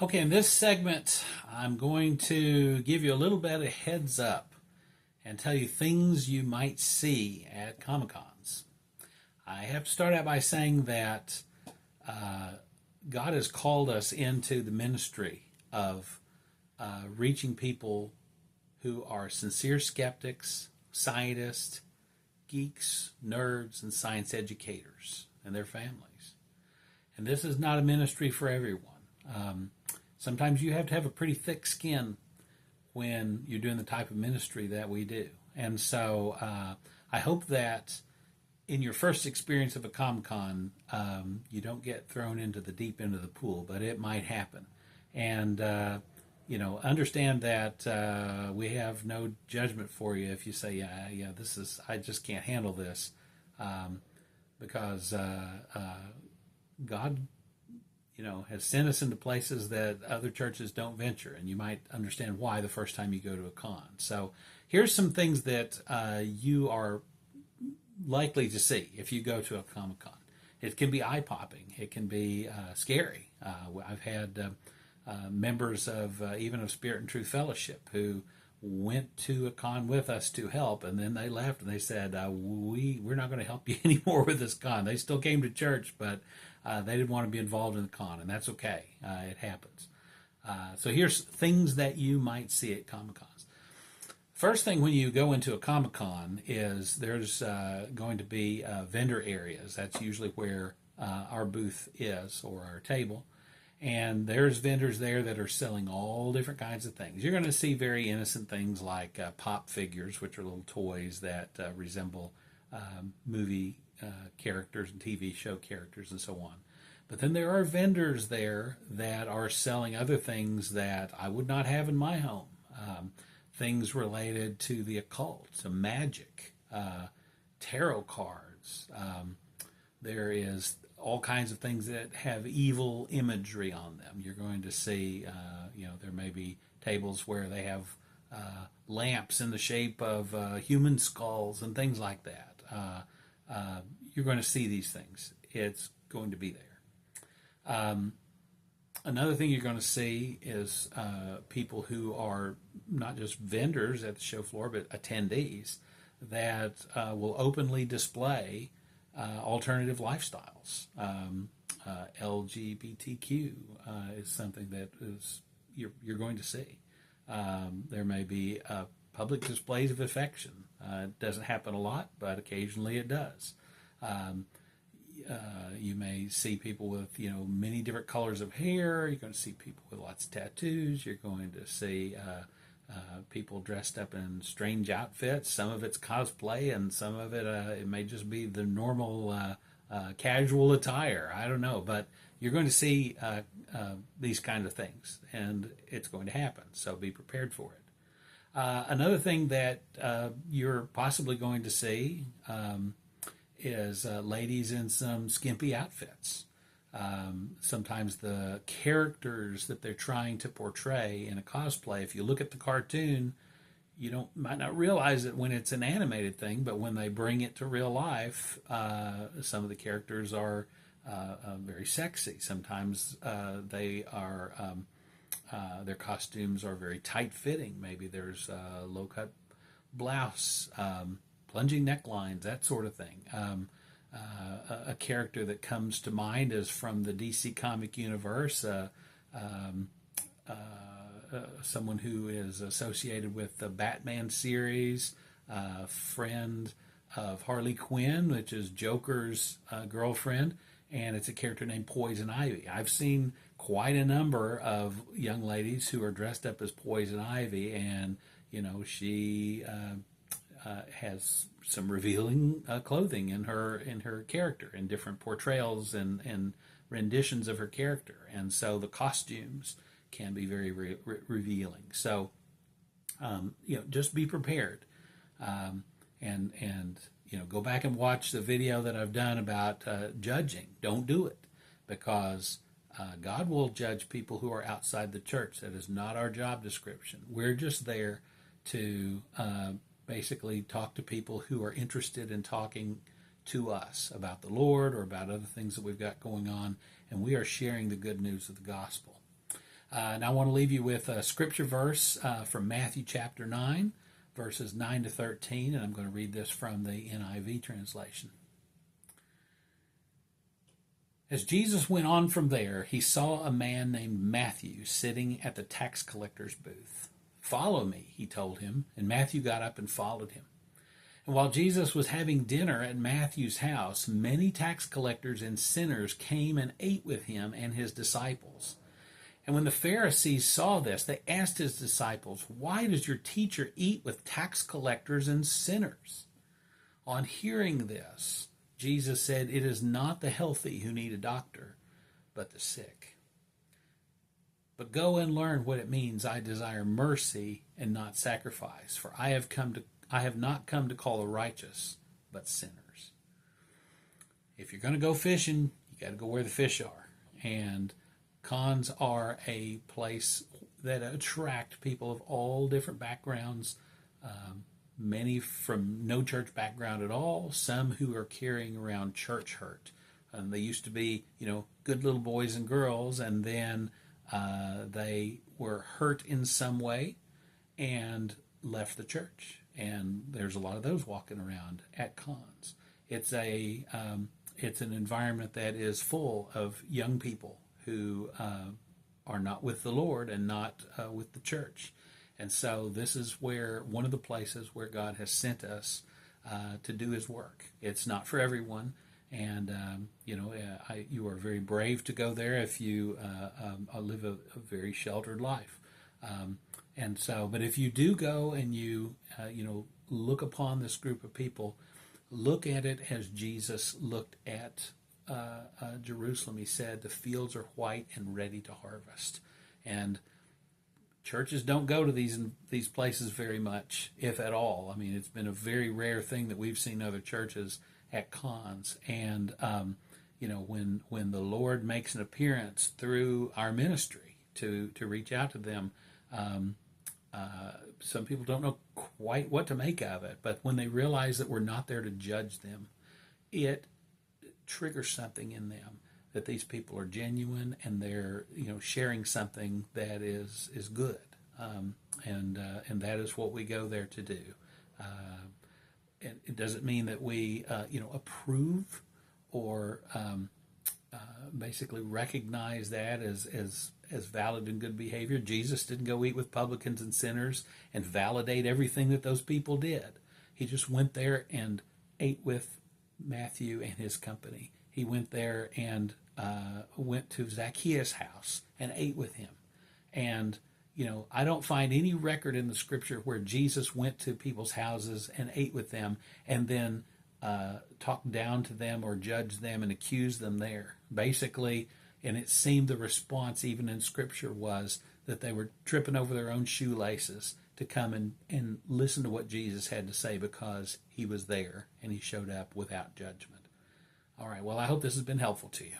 Okay, in this segment, I'm going to give you a little bit of heads up and tell you things you might see at Comic Cons. I have to start out by saying that God has called us into the ministry of reaching people who are sincere skeptics, scientists, geeks, nerds, and science educators and their families. And this is not a ministry for everyone. Sometimes you have to have a pretty thick skin when you're doing the type of ministry that we do. And so I hope that in your first experience of a Comic Con, you don't get thrown into the deep end of the pool, but it might happen. And, understand that we have no judgment for you if you say, I just can't handle this. Because God has sent us into places that other churches don't venture, and you might understand why the first time you go to a con. So here's some things that you are likely to see if you go to a Comic Con. It can be eye-popping. It can be scary. I've had members of even of Spirit and Truth Fellowship who went to a con with us to help, and then they left and they said, we're not going to help you anymore with this con. They still came to church, but they didn't want to be involved in the con, and that's okay. It happens. So here's things that you might see at Comic Cons. First thing when you go into a Comic Con is there's going to be vendor areas. That's usually where our booth is, or our table. And there's vendors there that are selling all different kinds of things. You're going to see very innocent things like pop figures, which are little toys that resemble movie characters and TV show characters and so on. But then there are vendors there that are selling other things that I would not have in my home. Things related to the occult, to magic, tarot cards. There is all kinds of things that have evil imagery on them. You're going to see, there may be tables where they have lamps in the shape of human skulls and things like that. You're going to see these things. It's going to be there. Another thing you're going to see is people who are not just vendors at the show floor, but attendees that will openly display alternative lifestyles. LGBTQ is something that is you're going to see. There may be public displays of affection. It doesn't happen a lot, but occasionally it does. You may see people with many different colors of hair. You're going to see people with lots of tattoos. You're going to see people dressed up in strange outfits. Some of it's cosplay, and some of it it may just be the normal casual attire. I don't know, but you're going to see these kinds of things, and it's going to happen. So be prepared for it. Another thing that you're possibly going to see is ladies in some skimpy outfits. Sometimes the characters that they're trying to portray in a cosplay, if you look at the cartoon, you might not realize it when it's an animated thing, but when they bring it to real life, some of the characters are very sexy. Sometimes they are their costumes are very tight-fitting. Maybe there's a low-cut blouse, plunging necklines, that sort of thing. A character that comes to mind is from the DC comic universe, someone who is associated with the Batman series, friend of Harley Quinn, which is Joker's girlfriend, and it's a character named Poison Ivy. I've seen quite a number of young ladies who are dressed up as Poison Ivy, and she has some revealing clothing in her character, in different portrayals and renditions of her character, and so the costumes can be very revealing. So just be prepared, and go back and watch the video that I've done about judging. Don't do it, because God will judge people who are outside the church. That is not our job description. We're just there to basically talk to people who are interested in talking to us about the Lord or about other things that we've got going on, and we are sharing the good news of the gospel. And I want to leave you with a scripture verse from Matthew chapter 9, verses 9 to 13, and I'm going to read this from the NIV translation. As Jesus went on from there, he saw a man named Matthew sitting at the tax collector's booth. "Follow me," he told him, and Matthew got up and followed him. And while Jesus was having dinner at Matthew's house, many tax collectors and sinners came and ate with him and his disciples. And when the Pharisees saw this, they asked his disciples, "Why does your teacher eat with tax collectors and sinners?" On hearing this, Jesus said, "It is not the healthy who need a doctor, but the sick. But go and learn what it means, 'I desire mercy and not sacrifice,' for I have not come to call the righteous, but sinners." If you're going to go fishing, you got to go where the fish are. And cons are a place that attract people of all different backgrounds, many from no church background at all, some who are carrying around church hurt. They used to be, good little boys and girls, and then they were hurt in some way and left the church. And there's a lot of those walking around at cons. It's an environment that is full of young people who are not with the Lord and not with the church. And so this is one of the places where God has sent us to do his work. It's not for everyone. And, you are very brave to go there if you live a very sheltered life. But if you do go and you look upon this group of people, look at it as Jesus looked at Jerusalem. He said, "The fields are white and ready to harvest." And churches don't go to these places very much, if at all. I mean, it's been a very rare thing that we've seen other churches at cons. And when the Lord makes an appearance through our ministry to reach out to them, some people don't know quite what to make of it. But when they realize that we're not there to judge them, it triggers something in them, that these people are genuine and they're sharing something that is good, and that is what we go there to do. And it doesn't mean that we approve or basically recognize that as valid and good behavior. Jesus didn't go eat with publicans and sinners and validate everything that those people did. He just went there and ate with Matthew and his company. He went there and went to Zacchaeus' house and ate with him. And, I don't find any record in the scripture where Jesus went to people's houses and ate with them and then talked down to them or judged them and accused them there. Basically, and it seemed the response even in scripture was that they were tripping over their own shoelaces to come and listen to what Jesus had to say, because he was there and he showed up without judgment. All right, well, I hope this has been helpful to you.